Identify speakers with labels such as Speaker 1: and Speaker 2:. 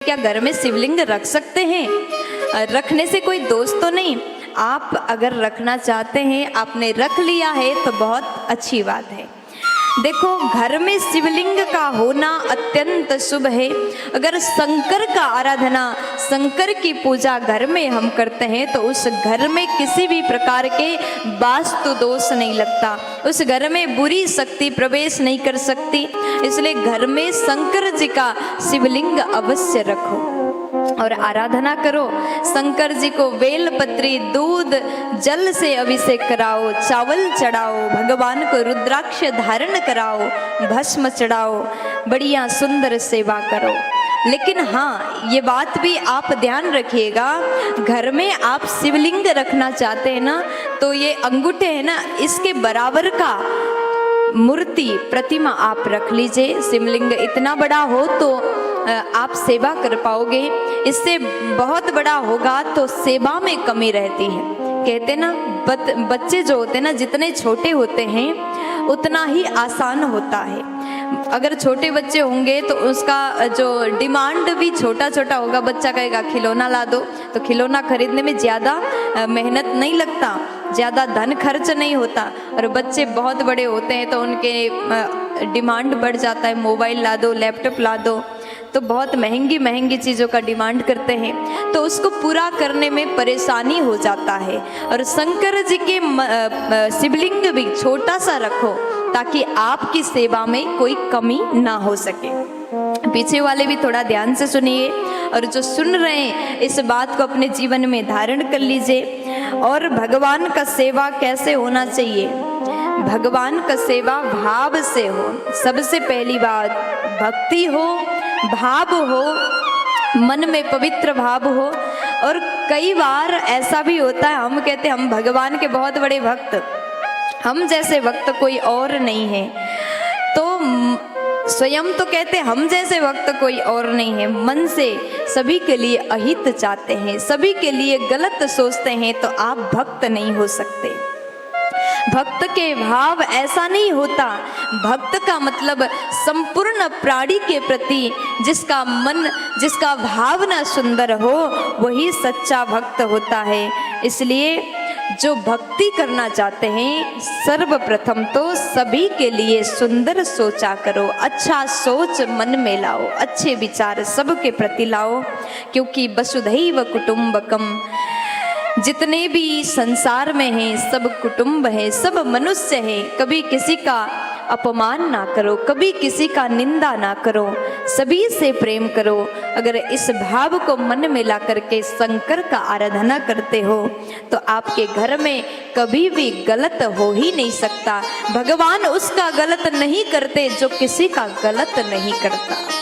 Speaker 1: क्या घर में शिवलिंग रख सकते हैं? रखने से कोई दोष तो नहीं। आप अगर रखना चाहते हैं, आपने रख लिया है तो बहुत अच्छी बात है। देखो, घर में शिवलिंग का होना अत्यंत शुभ है। अगर शंकर का आराधना, शंकर की पूजा घर में हम करते हैं तो उस घर में किसी भी प्रकार के वास्तु दोष नहीं लगता, उस घर में बुरी शक्ति प्रवेश नहीं कर सकती। इसलिए घर में शंकर जी का शिवलिंग अवश्य रखो और आराधना करो। शंकर जी को बेलपत्री, दूध, जल से अभिषेक कराओ, चावल चढ़ाओ, भगवान को रुद्राक्ष धारण कराओ, भस्म चढ़ाओ, बढ़िया सुंदर सेवा करो। लेकिन हाँ, ये बात भी आप ध्यान रखिएगा, घर में आप शिवलिंग रखना चाहते हैं ना, तो ये अंगूठे है ना, इसके बराबर का मूर्ति, प्रतिमा आप रख लीजिए। शिवलिंग इतना बड़ा हो तो आप सेवा कर पाओगे, इससे बहुत बड़ा होगा तो सेवा में कमी रहती है। कहते ना, बच्चे जो होते हैं ना, जितने छोटे होते हैं उतना ही आसान होता है। अगर छोटे बच्चे होंगे तो उसका जो डिमांड भी छोटा छोटा होगा। बच्चा कहेगा खिलौना ला दो, तो खिलौना खरीदने में ज़्यादा मेहनत नहीं लगता, ज़्यादा धन खर्च नहीं होता। और बच्चे बहुत बड़े होते हैं तो उनके डिमांड बढ़ जाता है, मोबाइल ला दो, लैपटॉप ला दो, तो बहुत महंगी महंगी चीज़ों का डिमांड करते हैं, तो उसको पूरा करने में परेशानी हो जाता है। और शंकर जी के शिवलिंग भी छोटा सा रखो ताकि आपकी सेवा में कोई कमी ना हो सके। पीछे वाले भी थोड़ा ध्यान से सुनिए और जो सुन रहे हैं इस बात को अपने जीवन में धारण कर लीजिए। और भगवान का सेवा कैसे होना चाहिए? भगवान का सेवा भाव से हो। सबसे पहली बात भक्ति हो, भाव हो, मन में पवित्र भाव हो। और कई बार ऐसा भी होता है, हम कहते हैं हम भगवान के बहुत बड़े भक्त, हम जैसे भक्त कोई और नहीं है, तो स्वयं तो कहते हैं हम जैसे भक्त कोई और नहीं है। मन से सभी के लिए अहित चाहते हैं, सभी के लिए गलत सोचते हैं, तो आप भक्त नहीं हो सकते। भक्त के भाव ऐसा नहीं होता। भक्त का मतलब संपूर्ण प्राणी के प्रति जिसका मन, जिसका भावना सुंदर हो, वही सच्चा भक्त होता है। इसलिए जो भक्ति करना चाहते हैं, सर्वप्रथम तो सभी के लिए सुंदर सोचा करो, अच्छा सोच मन में लाओ, अच्छे विचार सबके प्रति लाओ। क्योंकि वसुधैव कुटुंबकम, जितने भी संसार में हैं सब कुटुंब है, सब मनुष्य है। कभी किसी का अपमान ना करो, कभी किसी का निंदा ना करो, सभी से प्रेम करो। अगर इस भाव को मन में ला करके शंकर का आराधना करते हो तो आपके घर में कभी भी गलत हो ही नहीं सकता। भगवान उसका गलत नहीं करते जो किसी का गलत नहीं करता।